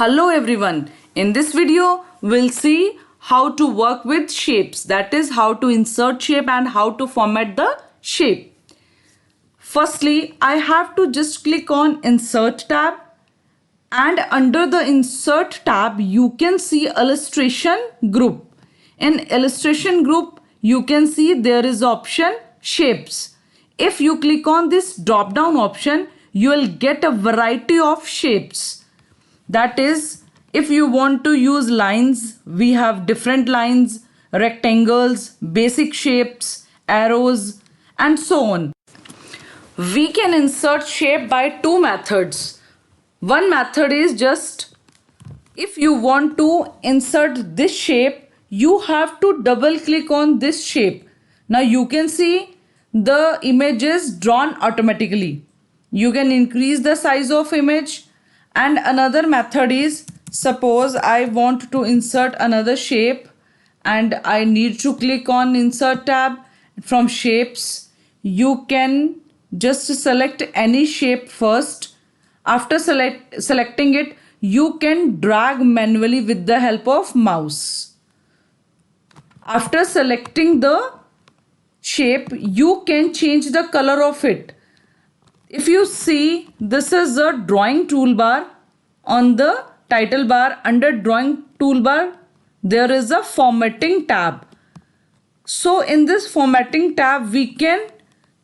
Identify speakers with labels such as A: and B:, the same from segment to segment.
A: Hello everyone. In this video, we'll see how to work with shapes. That is how to insert shape and how to format the shape. Firstly, I have to just click on Insert tab, and under the Insert tab, you can see Illustration Group. In Illustration Group, you can see there is option Shapes. If you click on this drop down option, you will get a variety of shapes. That is, if you want to use lines, we have different lines, rectangles, basic shapes, arrows, and so on. We can insert shape by two methods. One method is just if you want to insert this shape, you have to double click on this shape. Now you can see the image is drawn automatically. You can increase the size of image. And another method is, suppose I want to insert another shape and I need to click on Insert tab. From Shapes, you can just select any shape first. After selecting it, you can drag manually with the help of mouse. After selecting the shape, you can change the color of it. If you see, this is a drawing toolbar. On the title bar under drawing toolbar, there is a formatting tab. So in this formatting tab, we can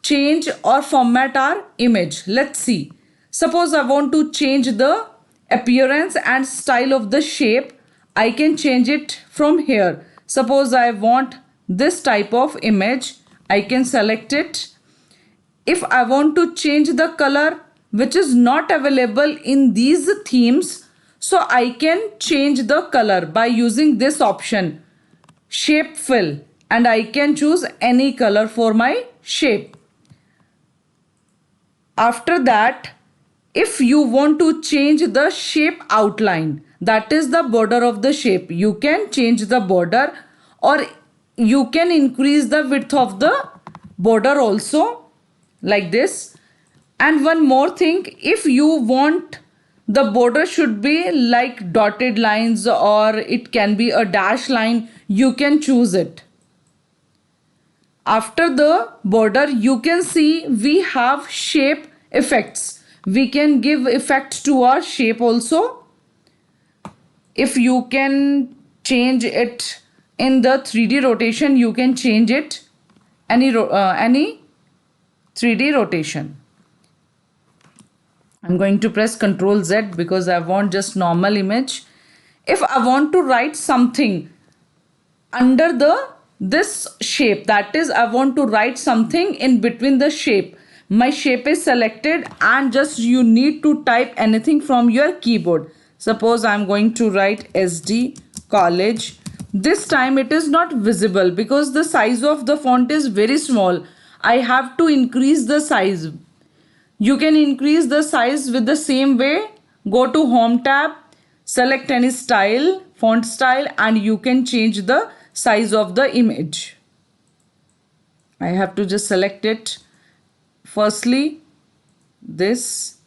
A: change or format our image. Let's see. Suppose I want to change the appearance and style of the shape. I can change it from here. Suppose I want this type of image. I can select it. If I want to change the color, which is not available in these themes, so I can change the color by using this option, Shape Fill, and I can choose any color for my shape. After that, if you want to change the shape outline, that is the border of the shape, you can change the border or you can increase the width of the border also, like this. And one more thing, if you want the border should be like dotted lines or it can be a dash line, you can choose it. After the border, you can see we have shape effects. We can give effect to our shape also. If you can change it in the 3D rotation, you can change it any 3D rotation. I'm going to press Ctrl Z because I want just normal image. If I want to write something under this shape, that is I want to write something in between the shape. My shape is selected and just you need to type anything from your keyboard. Suppose I'm going to write SD College. This time it is not visible because the size of the font is very small. I have to increase the size. You can increase the size with the same way. Go to Home tab, select any style, font style, and you can change the size of the image. I have to just select it. Firstly, this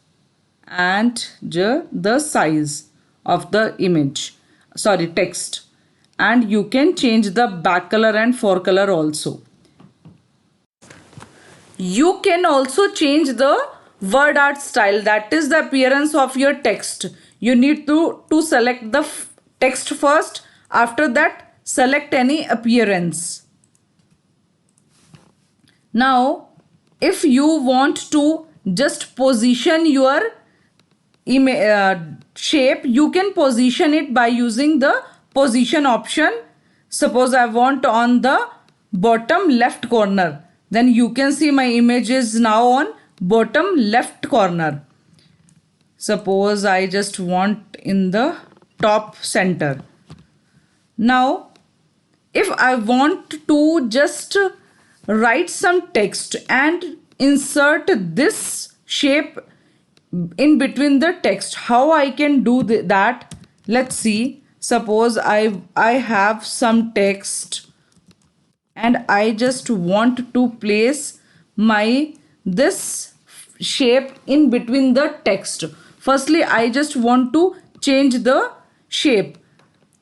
A: and the size of the image. Sorry, text. And you can change the back color and fore color also. You can also change the word art style, that is the appearance of your text. You need to select the text first. After that, select any appearance. Now, if you want to just position your shape, you can position it by using the position option. Suppose I want on the bottom left corner, then you can see my image is now on bottom left corner. Suppose I just want in the top center. Now, if I want to just write some text and insert this shape in between the text, how I can do that? Let's see. Suppose I have some text and I just want to place this shape in between the text. Firstly, I just want to change the shape.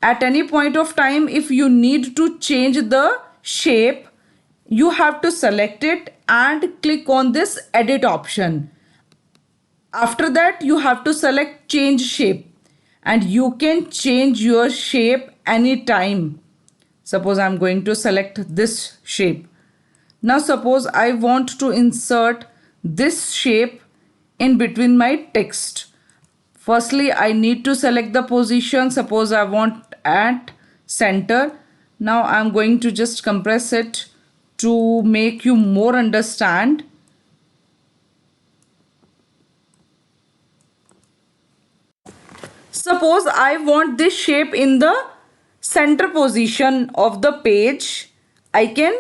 A: At any point of time, if you need to change the shape, you have to select it and click on this edit option. After that, you have to select change shape, and you can change your shape anytime. Suppose I'm going to select this shape. Now suppose I want to insert this shape in between my text. Firstly, I need to select the position. Suppose I want at center. Now I'm going to just compress it to make you more understand. Suppose I want this shape in the center position of the page. I can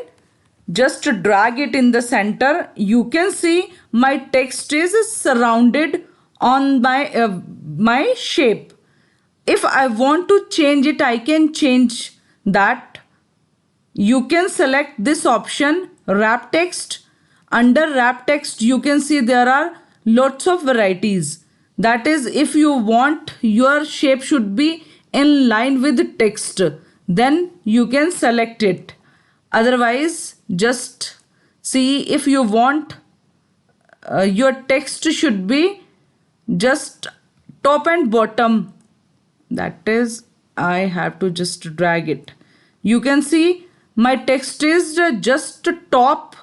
A: just drag it in the center. You can see my text is surrounded on my shape. If I want to change it, I can change that. You can select this option, wrap text. Under wrap text, you can see there are lots of varieties. That is, if you want your shape should be in line with text, then you can select it. Otherwise, just see if you want your text should be just top and bottom. That is, I have to just drag it. You can see my text is just top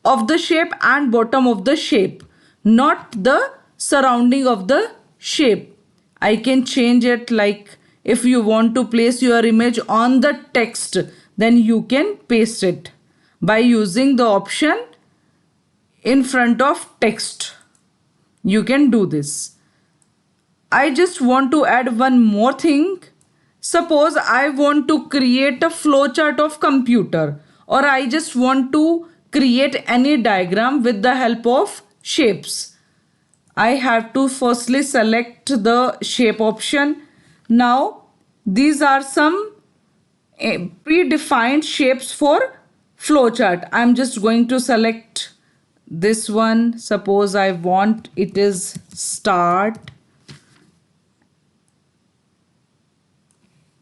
A: of the shape and bottom of the shape, not the surrounding of the shape. I can change it, like if you want to place your image on the text, then you can paste it by using the option in front of text. You can do this. I just want to add one more thing. Suppose I want to create a flowchart of computer, or I just want to create any diagram with the help of shapes. I have to firstly select the shape option. Now these are some predefined shapes for flowchart. I'm just going to select this one. Suppose I want it is start,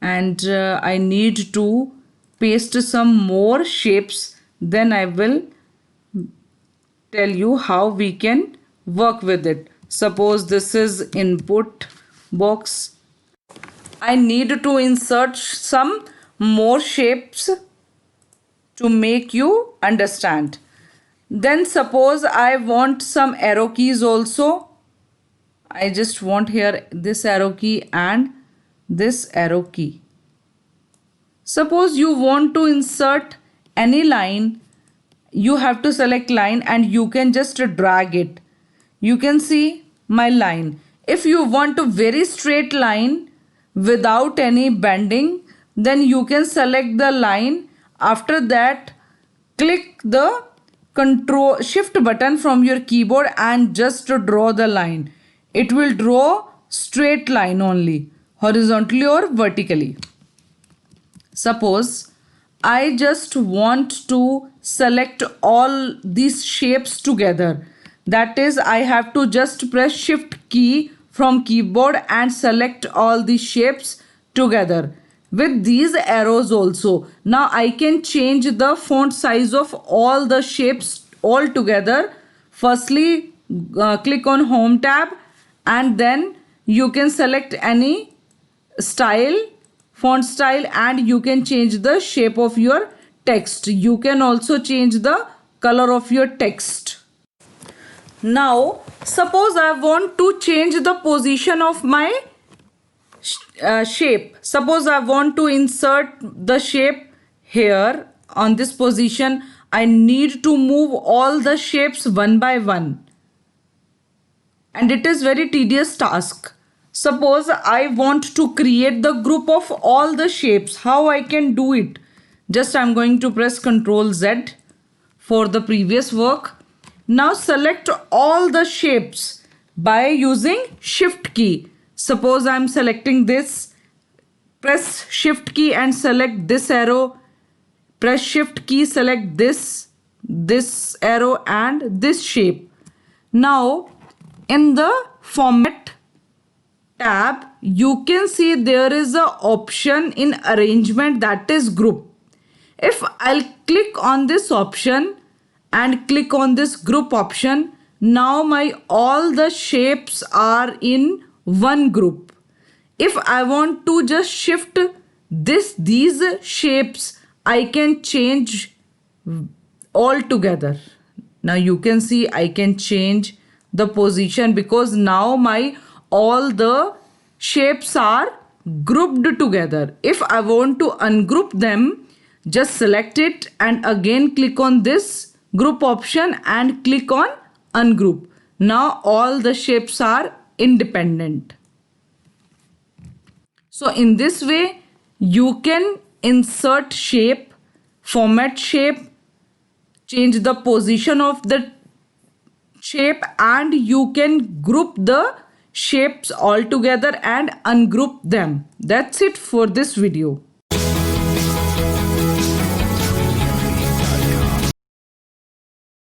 A: and I need to paste some more shapes. Then I will tell you how we can work with it. Suppose this is input box. I need to insert some more shapes to make you understand. Then suppose I want some arrow keys also. I just want here this arrow key and this arrow key. Suppose you want to insert any line, you have to select line and you can just drag it. You can see my line. If you want a very straight line without any bending, then you can select the line. After that, click the Control Shift button from your keyboard and just draw the line. It will draw straight line only, horizontally or vertically. Suppose I just want to select all these shapes together. That is, I have to just press Shift key from keyboard and select all these shapes together with these arrows also. Now I can change the font size of all the shapes all together. Firstly, click on Home tab and then you can select any style, font style, and you can change the shape of your text. You can also change the color of your text. Now suppose I want to change the position of my shape. Suppose I want to insert the shape here on this position. I need to move all the shapes one by one, and it is very tedious task. Suppose I want to create the group of all the shapes. How I can do it? Just I'm going to press Ctrl Z for the previous work. Now select all the shapes by using Shift key. Suppose I'm selecting this. Press Shift key and select this arrow. Press Shift key, select this arrow and this shape. Now in the format tab, you can see there is a option in arrangement, that is group. If I'll click on this option and click on this group option, now my all the shapes are in one group. If I want to just shift these shapes, I can change all together. Now you can see I can change the position because now my all the shapes are grouped together. If I want to ungroup them, just select it and again click on this group option and click on ungroup. Now all the shapes are independent. So in this way you can insert shape, format shape, change the position of the shape, and you can group the shapes all together and ungroup them. That's it for this video.